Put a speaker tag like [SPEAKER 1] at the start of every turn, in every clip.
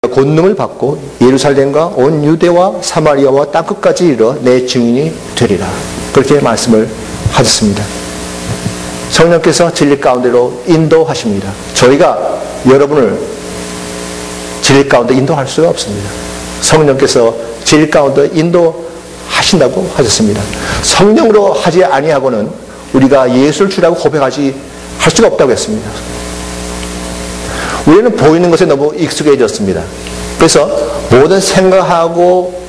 [SPEAKER 1] 내가 권능을 받고 예루살렘과 온 유대와 사마리아와 땅끝까지 이르러 내 증인이 되리라. 그렇게 말씀을 하셨습니다. 성령께서 진리 가운데로 인도하십니다. 저희가 여러분을 진리 가운데 인도할 수가 없습니다. 성령께서 진리 가운데 인도하신다고 하셨습니다. 성령으로 하지 아니하고는 우리가 예수를 주라고 고백하지 할 수가 없다고 했습니다. 우리는 보이는 것에 너무 익숙해졌습니다. 그래서 모든 생각하고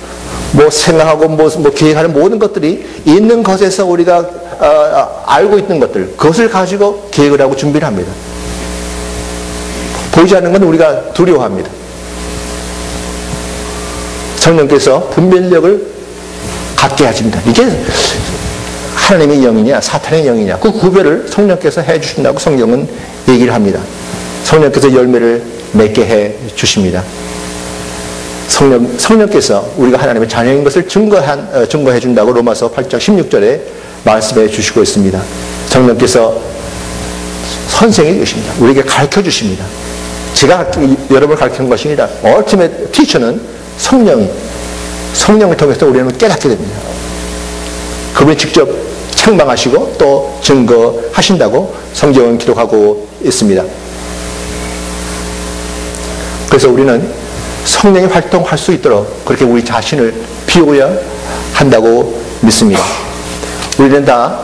[SPEAKER 1] 계획하는 모든 것들이 있는 것에서 우리가 알고 있는 것들, 그것을 가지고 계획을 하고 준비를 합니다. 보이지 않는 건 우리가 두려워합니다. 성령께서 분별력을 갖게 하십니다. 이게 하나님의 영이냐 사탄의 영이냐 그 구별을 성령께서 해주신다고 성경은 얘기를 합니다. 성령께서 열매를 맺게 해 주십니다. 성령께서 우리가 하나님의 자녀인 것을 증거해 준다고 로마서 8장 16절에 말씀해 주시고 있습니다. 성령께서 선생이 되십니다. 우리에게 가르쳐 주십니다. 제가 여러분을 가르치는 것이 아니라 ultimate teacher는 성령을 통해서 우리는 깨닫게 됩니다. 그분이 직접 책망하시고 또 증거하신다고 성경은 기록하고 있습니다. 그래서 우리는 성령이 활동할 수 있도록 그렇게 우리 자신을 비워야 한다고 믿습니다. 우리는 다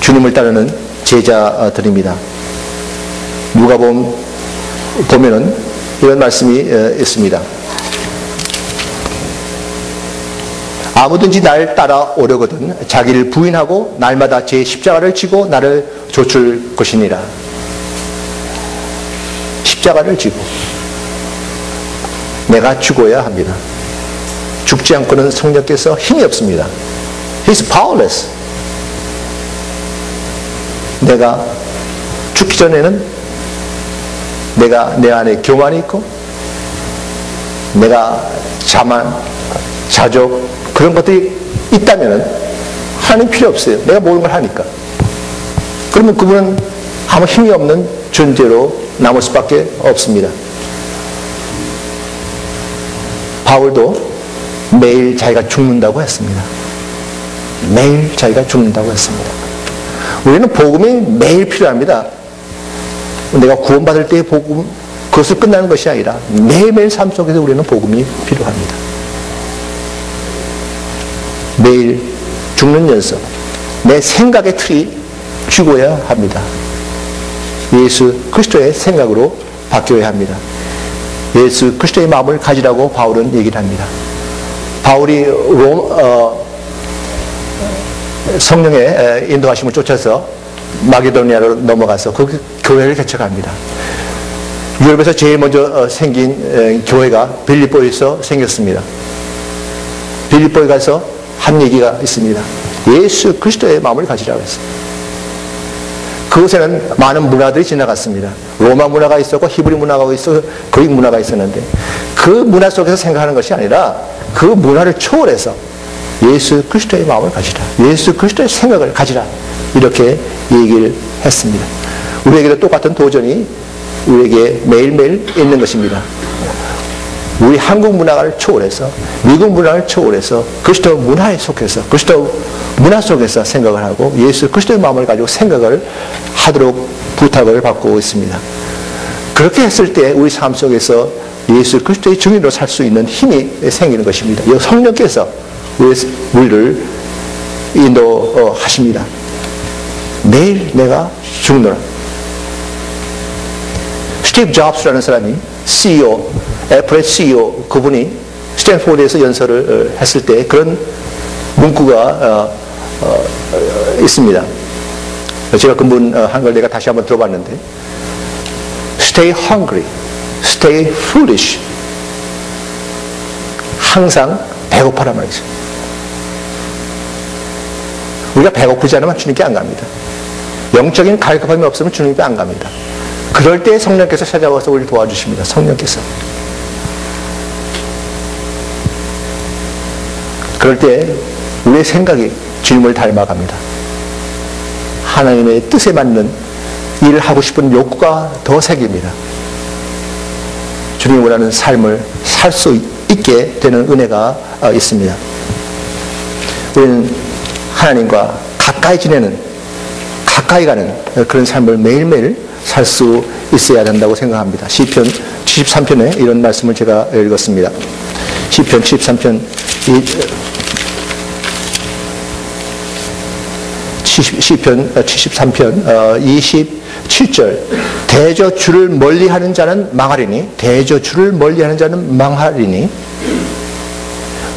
[SPEAKER 1] 주님을 따르는 제자들입니다. 누가복음 보면은 이런 말씀이 있습니다. 아무든지 날 따라오려거든 자기를 부인하고 날마다 제 십자가를 지고 나를 좇을 것이니라. 십자가를 지고 내가 죽어야 합니다. 죽지 않고는 성령께서 힘이 없습니다. He's powerless. 내가 죽기 전에는 내가 내 안에 교만이 있고 내가 자만, 자족 그런 것들이 있다면 하나님 필요 없어요. 내가 모든 걸 하니까. 그러면 그분은 아무 힘이 없는 존재로 남을 수밖에 없습니다. 바울도 매일 자기가 죽는다고 했습니다. 매일 자기가 죽는다고 했습니다. 우리는 복음이 매일 필요합니다. 내가 구원받을 때의 복음, 그것을 끝나는 것이 아니라 매일매일 삶 속에서 우리는 복음이 필요합니다. 매일 죽는 연습, 내 생각의 틀이 죽어야 합니다. 예수 그리스도의 생각으로 바뀌어야 합니다. 예수 그리스도의 마음을 가지라고 바울은 얘기를 합니다. 바울이 성령의 인도하심을 쫓아서 마게도니아로 넘어가서 그 교회를 개척합니다. 유럽에서 제일 먼저 생긴 교회가 빌립보에서 생겼습니다. 빌립보에 가서 한 얘기가 있습니다. 예수 그리스도의 마음을 가지라고 했습니다. 그곳에는 많은 문화들이 지나갔습니다. 로마 문화가 있었고 히브리 문화가 있었고 그릭 문화가 있었는데 그 문화 속에서 생각하는 것이 아니라 그 문화를 초월해서 예수 그리스도의 마음을 가지라. 예수 그리스도의 생각을 가지라. 이렇게 얘기를 했습니다. 우리에게도 똑같은 도전이 우리에게 매일매일 있는 것입니다. 우리 한국 문화를 초월해서 미국 문화를 초월해서 그리스도 문화에 속해서 그리스도 문화 속에서 생각을 하고 예수 그리스도의 마음을 가지고 생각을 하도록 부탁을 받고 있습니다. 그렇게 했을 때 우리 삶 속에서 예수 그리스도의 증인으로 살 수 있는 힘이 생기는 것입니다. 성령께서 우리를 인도하십니다. 내일 내가 죽노라. 스티브 잡스라는 사람이 CEO, 애플의 CEO 그분이 스탠포드에서 연설을 했을 때 그런 문구가 있습니다. 제가 그분 한 걸 내가 다시 한번 들어봤는데 Stay hungry, stay foolish. 항상 배고파란 말이죠. 우리가 배고프지 않으면 주님께 안 갑니다. 영적인 갈급함이 없으면 주님께 안 갑니다. 그럴 때 성령께서 찾아와서 우리를 도와주십니다. 성령께서. 그럴 때 우리의 생각이 주님을 닮아갑니다. 하나님의 뜻에 맞는 일을 하고 싶은 욕구가 더 생깁니다. 주님이 원하는 삶을 살 수 있게 되는 은혜가 있습니다. 우리는 하나님과 가까이 지내는, 가까이 가는 그런 삶을 매일매일 살 수 있어야 된다고 생각합니다. 시편 73편에 이런 말씀을 제가 읽었습니다. 시편 73편 시편 73편 27절 대저 주를 멀리하는 자는 망하리니 대저 주를 멀리하는 자는 망하리니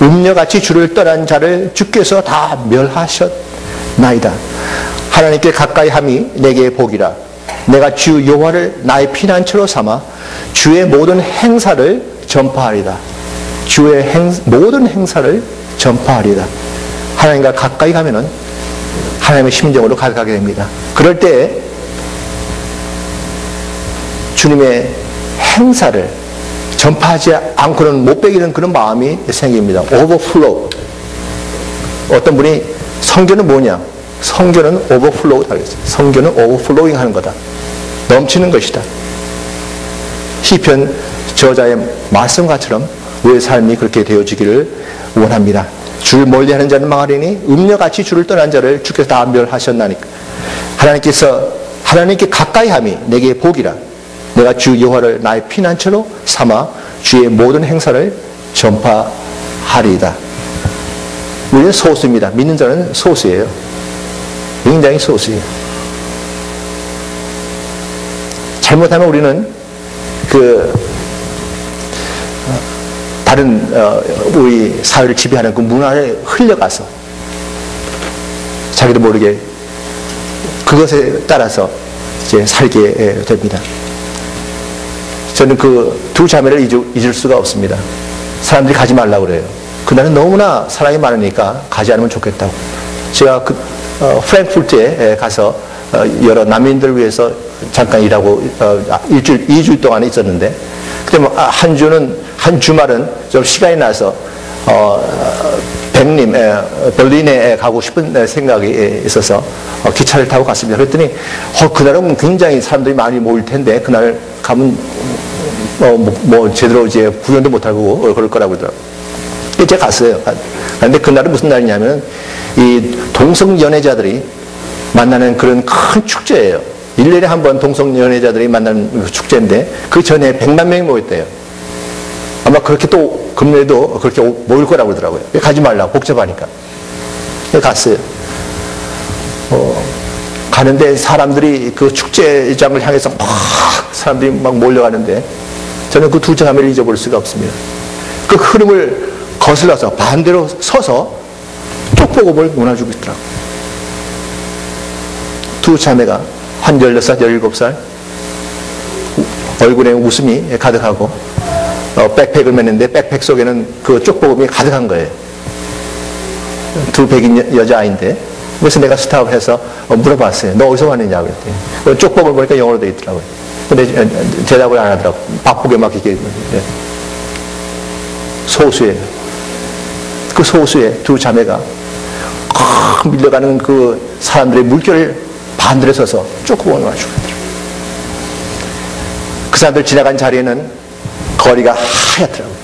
[SPEAKER 1] 음녀같이 주를 떠난 자를 주께서 다 멸하셨나이다. 하나님께 가까이 함이 내게 복이라. 내가 주 여호와를 나의 피난처로 삼아 주의 모든 행사를 전파하리다. 주의 모든 행사를 전파하리다. 하나님과 가까이 가면은 하나님의 심정으로 가득하게 됩니다. 그럴 때 주님의 행사를 전파하지 않고는 못 배기는 그런 마음이 생깁니다. 오버플로우. 어떤 분이 성교는 뭐냐? 성교는 오버플로우다 그랬어요. 성교는 오버플로잉 하는 거다. 넘치는 것이다. 시편 저자의 말씀과처럼 우리의 삶이 그렇게 되어지기를 원합니다. 주를 멀리하는 자는 망하리니 음녀같이 주를 떠난 자를 주께서 다 멸하셨나니까. 하나님께 가까이 함이 내게 복이라. 내가 주 여호와를 나의 피난처로 삼아 주의 모든 행사를 전파하리이다. 우리는 소수입니다. 믿는 자는 소수예요. 굉장히 소수예요. 잘못하면 우리는 다른 우리 사회를 지배하는 그 문화에 흘려가서 자기도 모르게 그것에 따라서 이제 살게 됩니다. 저는 그 두 자매를 잊을 수가 없습니다. 사람들이 가지 말라고 그래요. 그날은 너무나 사람이 많으니까 가지 않으면 좋겠다고. 제가 프랭크푸르트에 가서 여러 난민들을 위해서 잠깐 일하고 2주 동안 있었는데, 그때 뭐 한 주말은 좀 시간이 나서 berlin에 가고 싶은 생각이 있어서 기차를 타고 갔습니다. 그랬더니 그날은 굉장히 사람들이 많이 모일 텐데 그날 가면 제대로 이제 구경도 못하고 그럴 거라고 그러더라고요. 제가 갔어요. 그런데 그날은 무슨 날이냐면 이 동성연애자들이 만나는 그런 큰 축제예요. 1년에 한 번 동성연애자들이 만나는 축제인데 그 전에 100만 명이 모였대요. 아마 그렇게 또 금요일도 그렇게 모일 거라고 그러더라고요. 가지 말라고, 복잡하니까. 갔어요. 가는데 사람들이 그 축제장을 향해서 막 사람들이 막 몰려가는데 저는 그 두 자매를 잊어버릴 수가 없습니다. 그 흐름을 거슬러서 반대로 서서 쪽복음을 논아주고 있더라고요. 두 자매가 한 16살, 17살 얼굴에 웃음이 가득하고 백팩을 맸는데 백팩 속에는 그 쪽복음이 가득한 거예요. 두 백인 여자아이인데 그래서 내가 스탑을 해서 물어봤어요. 너 어디서 왔느냐고 그랬더니 쪽복음을 보니까 영어로 되어 있더라고요. 근데 대답을 안 하더라고요. 바쁘게 막 이렇게. 소수예요. 그 소수의 두 자매가 밀려가는 그 사람들의 물결을 반대로 서서 쪽복음을 맞추고 있더라고요. 그 사람들 지나간 자리에는 거리가 하얗더라고요.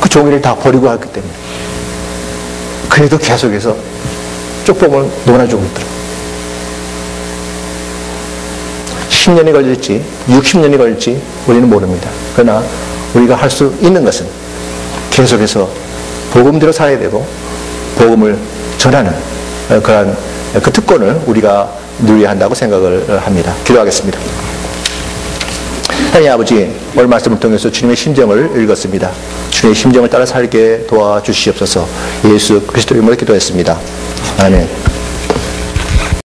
[SPEAKER 1] 그 종이를 다 버리고 왔기 때문에. 그래도 계속해서 쪽복음을 논아주고 있더라고요. 10년이 걸릴지 60년이 걸릴지 우리는 모릅니다. 그러나 우리가 할 수 있는 것은 계속해서 복음대로 살아야 되고 복음을 전하는 그러한 그 특권을 우리가 누려야 한다고 생각을 합니다. 기도하겠습니다. 하나님 아버지, 오늘 말씀을 통해서 주님의 심정을 읽었습니다. 주님의 심정을 따라 살게 도와주시옵소서. 예수 그리스도 이름으로 기도했습니다. 아멘.